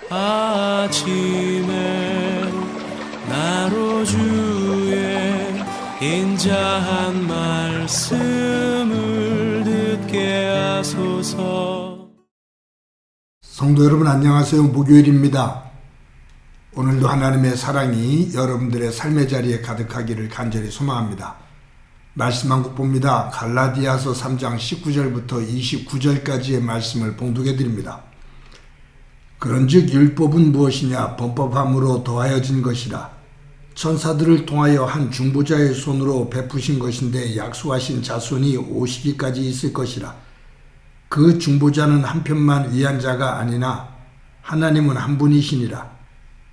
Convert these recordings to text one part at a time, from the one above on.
아침에 나로 주의 인자한 말씀을 듣게 하소서. 성도 여러분 안녕하세요. 목요일입니다. 오늘도 하나님의 사랑이 여러분들의 삶의 자리에 가득하기를 간절히 소망합니다. 말씀 한 곡 봅니다. 갈라디아서 3장 19절부터 29절까지의 말씀을 봉독해 드립니다. 그런즉 율법은 무엇이냐? 범법함으로 더하여진 것이라. 천사들을 통하여 한 중보자의 손으로 베푸신 것인데 약속하신 자손이 오시기까지 있을 것이라. 그 중보자는 한편만 위한 자가 아니나 하나님은 한 분이시니라.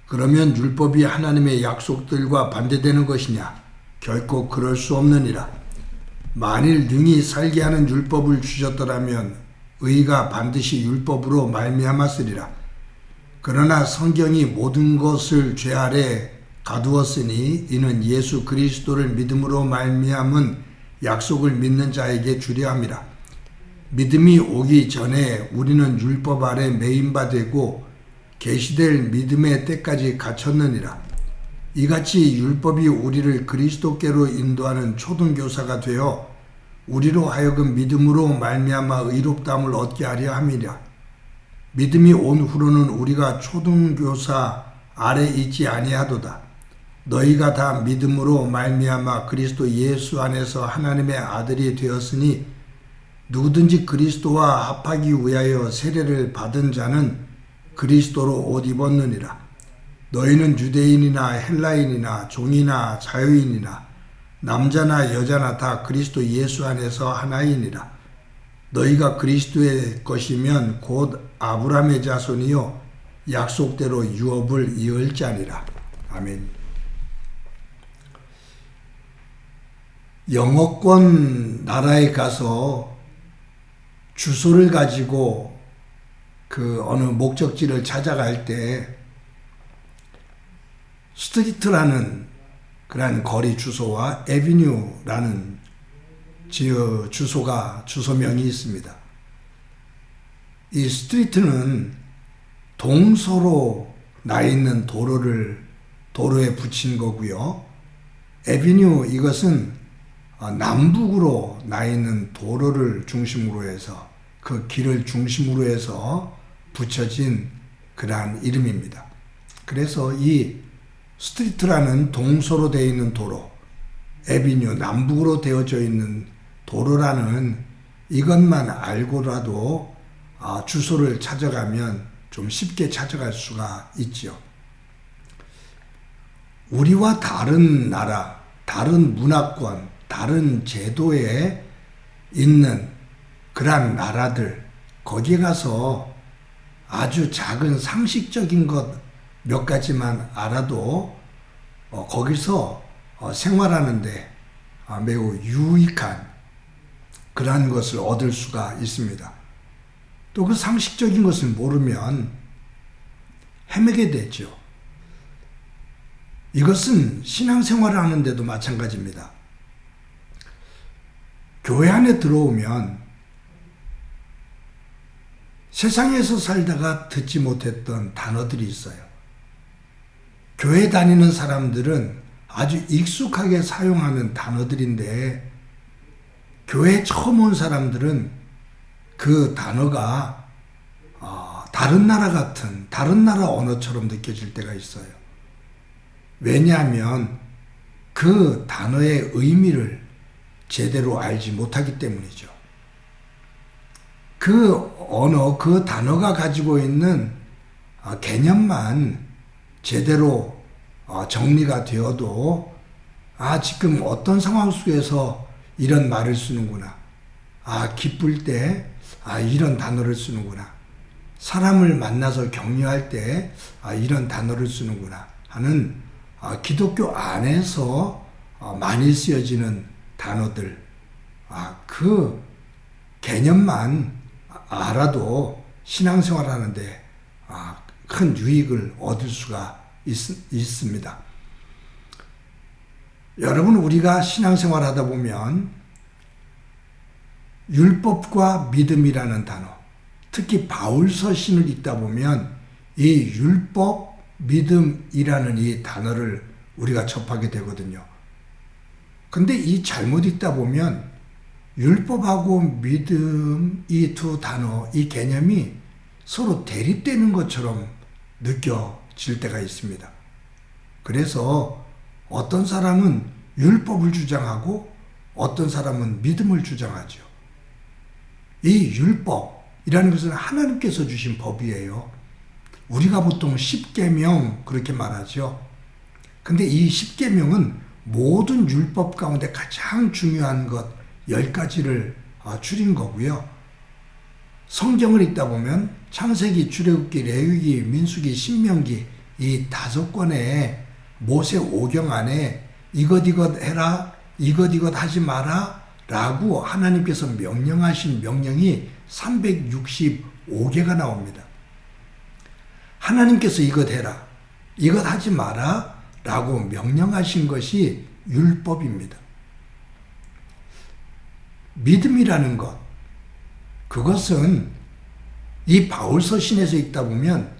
그러면 율법이 하나님의 약속들과 반대되는 것이냐? 결코 그럴 수 없느니라. 만일 능히 살게 하는 율법을 주셨더라면 의가 반드시 율법으로 말미암았으리라. 그러나 성경이 모든 것을 죄 아래 가두었으니 이는 예수 그리스도를 믿음으로 말미암은 약속을 믿는 자에게 주려 함이라. 믿음이 오기 전에 우리는 율법 아래 매인 바 되고 계시될 믿음의 때까지 갇혔느니라. 이같이 율법이 우리를 그리스도께로 인도하는 초등교사가 되어 우리로 하여금 믿음으로 말미암아 의롭다함을 얻게 하려 함이라. 믿음이 온 후로는 우리가 초등교사 아래 있지 아니하도다. 너희가 다 믿음으로 말미암아 그리스도 예수 안에서 하나님의 아들이 되었으니 누구든지 그리스도와 합하기 위하여 세례를 받은 자는 그리스도로 옷 입었느니라. 너희는 유대인이나 헬라인이나 종이나 자유인이나 남자나 여자나 다 그리스도 예수 안에서 하나이니라. 너희가 그리스도의 것이면 곧 아브라함의 자손이요 약속대로 유업을 이을 자니라. 아멘. 영어권 나라에 가서 주소를 가지고 그 어느 목적지를 찾아갈 때 스트리트라는 그러한 거리 주소와 에비뉴라는 주소명이 있습니다. 이 스트리트는 동서로 나 있는 도로에 붙인 거고요. 에비뉴 이것은 남북으로 나 있는 도로를 중심으로 해서 그 길을 중심으로 해서 붙여진 그러한 이름입니다. 그래서 이 스트리트라는 동서로 되어 있는 도로, 에비뉴 남북으로 되어져 있는 도로라는 이것만 알고라도 주소를 찾아가면 좀 쉽게 찾아갈 수가 있죠. 우리와 다른 나라, 다른 문화권, 다른 제도에 있는 그러한 나라들, 거기에 가서 아주 작은 상식적인 것 몇 가지만 알아도 거기서 생활하는데 매우 유익한 그러한 것을 얻을 수가 있습니다. 또 그 상식적인 것을 모르면 헤매게 되죠. 이것은 신앙생활을 하는데도 마찬가지입니다. 교회 안에 들어오면 세상에서 살다가 듣지 못했던 단어들이 있어요. 교회 다니는 사람들은 아주 익숙하게 사용하는 단어들인데 교회에 처음 온 사람들은 그 단어가 다른 나라 같은 다른 나라 언어처럼 느껴질 때가 있어요. 왜냐하면 그 단어의 의미를 제대로 알지 못하기 때문이죠. 그 언어, 그 단어가 가지고 있는 개념만 제대로 정리가 되어도 지금 어떤 상황 속에서 이런 말을 쓰는구나. 기쁠 때 이런 단어를 쓰는구나. 사람을 만나서 격려할 때 이런 단어를 쓰는구나 하는 기독교 안에서 많이 쓰여지는 단어들, 그 개념만 알아도 신앙생활 하는데 큰 유익을 얻을 수가 있습니다. 여러분, 우리가 신앙생활 하다 보면 율법과 믿음이라는 단어, 특히 바울 서신을 읽다 보면 이 율법, 믿음이라는 이 단어를 우리가 접하게 되거든요. 근데 이 잘못 읽다 보면 율법하고 믿음 이 두 단어, 이 개념이 서로 대립되는 것처럼 느껴질 때가 있습니다. 그래서 어떤 사람은 율법을 주장하고 어떤 사람은 믿음을 주장하죠. 이 율법이라는 것은 하나님께서 주신 법이에요. 우리가 보통 십계명 그렇게 말하죠. 근데 이 십계명은 모든 율법 가운데 가장 중요한 것 10가지를 줄인 거고요. 성경을 읽다 보면 창세기, 출애굽기, 레위기, 민수기, 신명기 이 5권의 모세 오경 안에 이것 해라, 이것 하지 마라 라고 하나님께서 명령하신 명령이 365개가 나옵니다. 하나님께서 이것 해라, 이것 하지 마라 라고 명령하신 것이 율법입니다. 믿음이라는 것, 그것은 이 바울서신에서 읽다 보면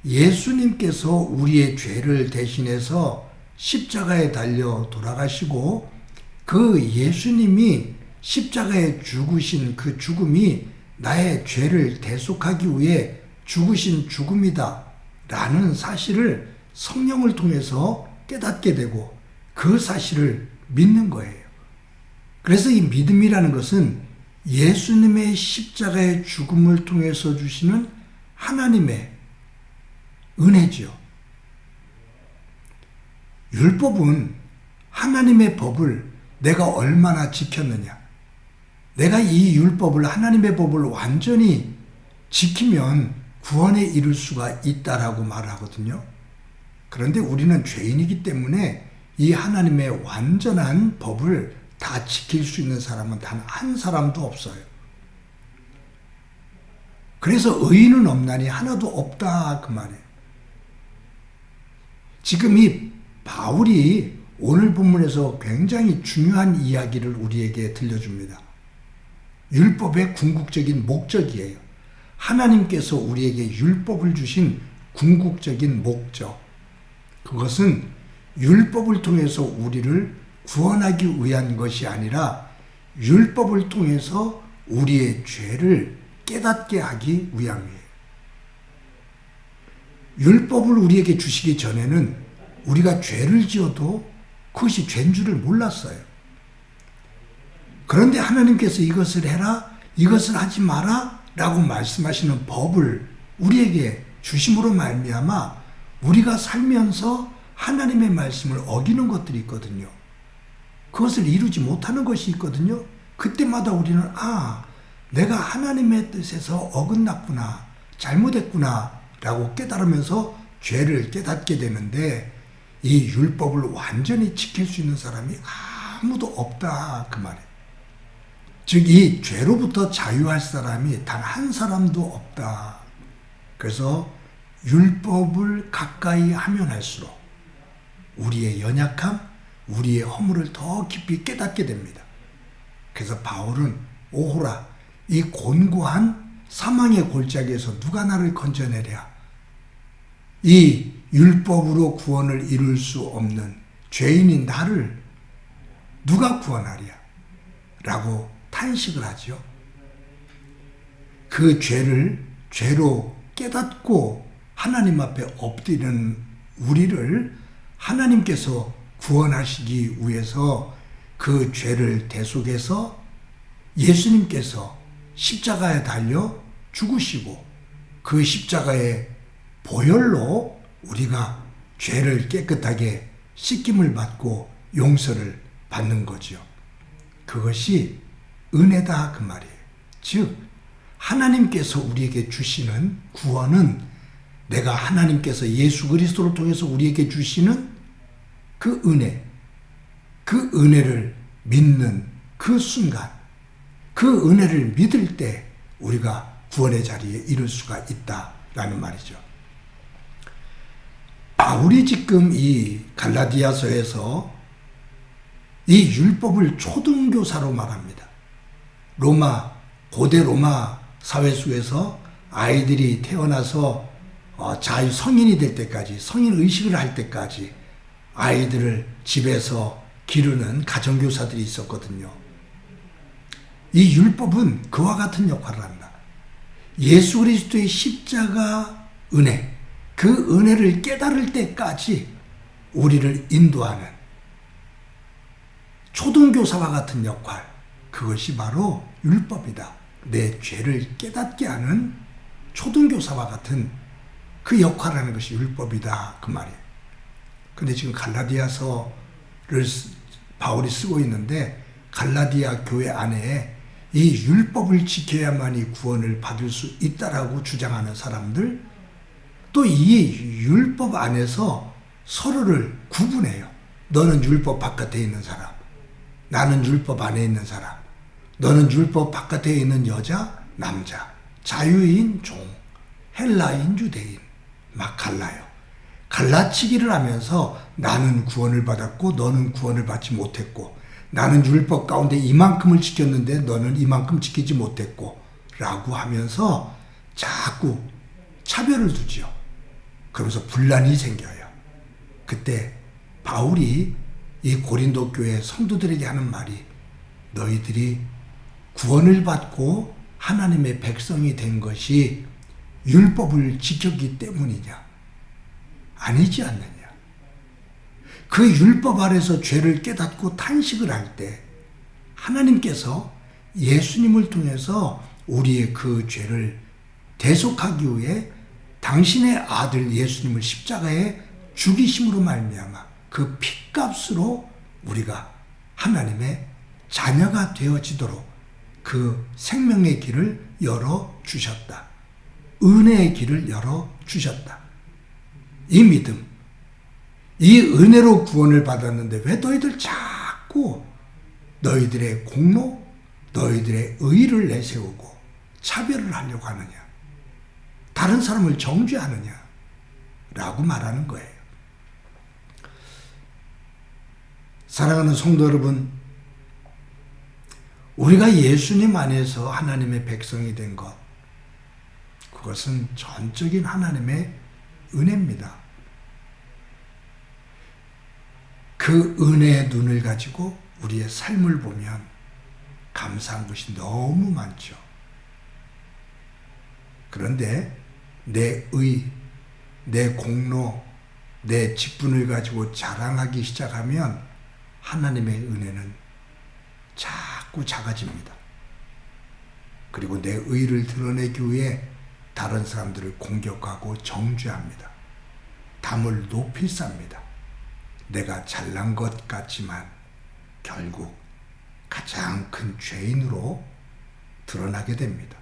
예수님께서 우리의 죄를 대신해서 십자가에 달려 돌아가시고 그 예수님이 십자가에 죽으신 그 죽음이 나의 죄를 대속하기 위해 죽으신 죽음이다 라는 사실을 성령을 통해서 깨닫게 되고 그 사실을 믿는 거예요. 그래서 이 믿음이라는 것은 예수님의 십자가의 죽음을 통해서 주시는 하나님의 은혜지요. 율법은 하나님의 법을 내가 얼마나 지켰느냐. 내가 이 율법을, 하나님의 법을 완전히 지키면 구원에 이를 수가 있다라고 말하거든요. 그런데 우리는 죄인이기 때문에 이 하나님의 완전한 법을 다 지킬 수 있는 사람은 단 한 사람도 없어요. 그래서 의인은 없나니 하나도 없다 그 말이에요. 지금 이 바울이 오늘 본문에서 굉장히 중요한 이야기를 우리에게 들려줍니다. 율법의 궁극적인 목적이에요. 하나님께서 우리에게 율법을 주신 궁극적인 목적. 그것은 율법을 통해서 우리를 구원하기 위한 것이 아니라 율법을 통해서 우리의 죄를 깨닫게 하기 위함이에요. 율법을 우리에게 주시기 전에는 우리가 죄를 지어도 그것이 죄인 줄을 몰랐어요. 그런데 하나님께서 이것을 해라, 이것을 하지 마라 라고 말씀하시는 법을 우리에게 주심으로 말미암아 우리가 살면서 하나님의 말씀을 어기는 것들이 있거든요. 그것을 이루지 못하는 것이 있거든요. 그때마다 우리는 내가 하나님의 뜻에서 어긋났구나, 잘못했구나 라고 깨달으면서 죄를 깨닫게 되는데 이 율법을 완전히 지킬 수 있는 사람이 아무도 없다 그 말이에요. 즉 이 죄로부터 자유할 사람이 단 한 사람도 없다. 그래서 율법을 가까이 하면 할수록 우리의 연약함, 우리의 허물을 더 깊이 깨닫게 됩니다. 그래서 바울은 오호라, 이 곤고한 사망의 골짜기에서 누가 나를 건져내랴. 이 율법으로 구원을 이룰 수 없는 죄인인 나를 누가 구원하랴 라고 탄식을 하죠. 그 죄를 죄로 깨닫고 하나님 앞에 엎드리는 우리를 하나님께서 구원하시기 위해서 그 죄를 대속해서 예수님께서 십자가에 달려 죽으시고 그 십자가의 보혈로 우리가 죄를 깨끗하게 씻김을 받고 용서를 받는 거죠. 그것이 은혜다 그 말이에요. 즉 하나님께서 우리에게 주시는 구원은 내가 하나님께서 예수 그리스도를 통해서 우리에게 주시는 그 은혜, 그 은혜를 믿는 그 순간, 그 은혜를 믿을 때 우리가 구원의 자리에 이를 수가 있다라는 말이죠. 바울이 지금 이 갈라디아서에서 이 율법을 초등교사로 말합니다. 고대 로마 사회 속에서 아이들이 태어나서 자유 성인이 될 때까지, 성인 의식을 할 때까지 아이들을 집에서 기르는 가정교사들이 있었거든요. 이 율법은 그와 같은 역할을 한다. 예수 그리스도의 십자가 은혜, 그 은혜를 깨달을 때까지 우리를 인도하는 초등교사와 같은 역할, 그것이 바로 율법이다. 내 죄를 깨닫게 하는 초등교사와 같은 그 역할을 하는 것이 율법이다, 그 말이에요. 근데 지금 갈라디아서를 바울이 쓰고 있는데, 갈라디아 교회 안에 이 율법을 지켜야만이 구원을 받을 수 있다라고 주장하는 사람들, 또 이 율법 안에서 서로를 구분해요. 너는 율법 바깥에 있는 사람, 나는 율법 안에 있는 사람, 너는 율법 바깥에 있는 여자, 남자, 자유인, 종, 헬라인, 유대인, 막 갈라요. 갈라치기를 하면서 나는 구원을 받았고 너는 구원을 받지 못했고, 나는 율법 가운데 이만큼을 지켰는데 너는 이만큼 지키지 못했고 라고 하면서 자꾸 차별을 두지요. 그러면서 분란이 생겨요. 그때 바울이 이 고린도 교회 성도들에게 하는 말이, 너희들이 구원을 받고 하나님의 백성이 된 것이 율법을 지켰기 때문이냐? 아니지 않느냐? 그 율법 아래서 죄를 깨닫고 탄식을 할 때 하나님께서 예수님을 통해서 우리의 그 죄를 대속하기 위해 당신의 아들 예수님을 십자가에 죽이심으로 말미암아 그 핏값으로 우리가 하나님의 자녀가 되어지도록 그 생명의 길을 열어주셨다. 은혜의 길을 열어주셨다. 이 믿음, 이 은혜로 구원을 받았는데 왜 너희들 자꾸 너희들의 공로, 너희들의 의의를 내세우고 차별을 하려고 하느냐? 다른 사람을 정죄하느냐? 라고 말하는 거예요. 사랑하는 성도 여러분, 우리가 예수님 안에서 하나님의 백성이 된 것, 그것은 전적인 하나님의 은혜입니다. 그 은혜의 눈을 가지고 우리의 삶을 보면 감사한 것이 너무 많죠. 그런데 내 의, 내 공로, 내 직분을 가지고 자랑하기 시작하면 하나님의 은혜는 자꾸 작아집니다. 그리고 내 의를 드러내기 위해 다른 사람들을 공격하고 정죄합니다. 담을 높이 쌉니다. 내가 잘난 것 같지만 결국 가장 큰 죄인으로 드러나게 됩니다.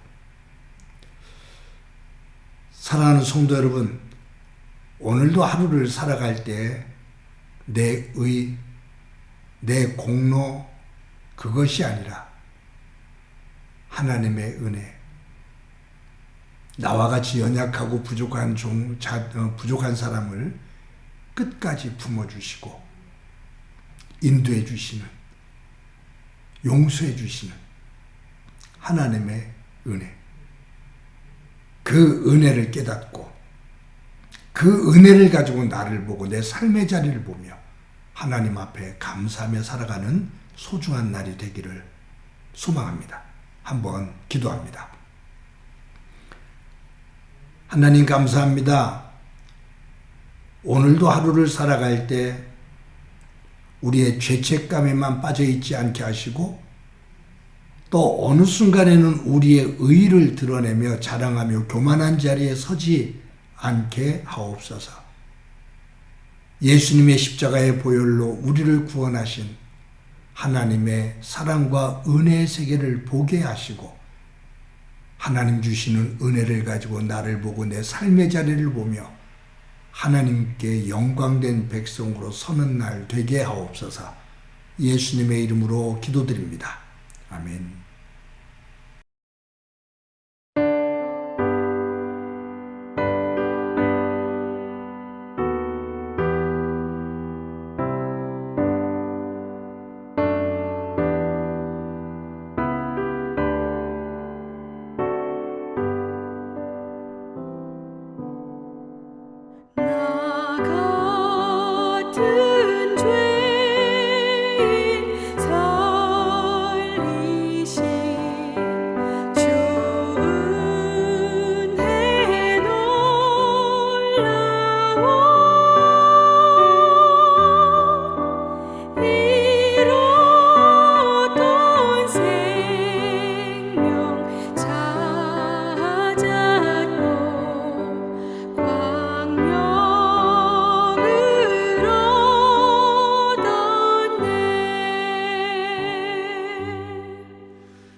사랑하는 성도 여러분, 오늘도 하루를 살아갈 때 내 의, 내 공로, 그것이 아니라 하나님의 은혜, 나와 같이 연약하고 부족한 사람을 끝까지 품어주시고 인도해 주시는, 용서해 주시는 하나님의 은혜, 그 은혜를 깨닫고 그 은혜를 가지고 나를 보고 내 삶의 자리를 보며 하나님 앞에 감사하며 살아가는 소중한 날이 되기를 소망합니다. 한번 기도합니다. 하나님 감사합니다. 오늘도 하루를 살아갈 때 우리의 죄책감에만 빠져있지 않게 하시고 또 어느 순간에는 우리의 의의를 드러내며 자랑하며 교만한 자리에 서지 않게 하옵소서. 예수님의 십자가의 보혈로 우리를 구원하신 하나님의 사랑과 은혜의 세계를 보게 하시고 하나님 주시는 은혜를 가지고 나를 보고 내 삶의 자리를 보며 하나님께 영광된 백성으로 서는 날 되게 하옵소서. 예수님의 이름으로 기도드립니다. 아멘.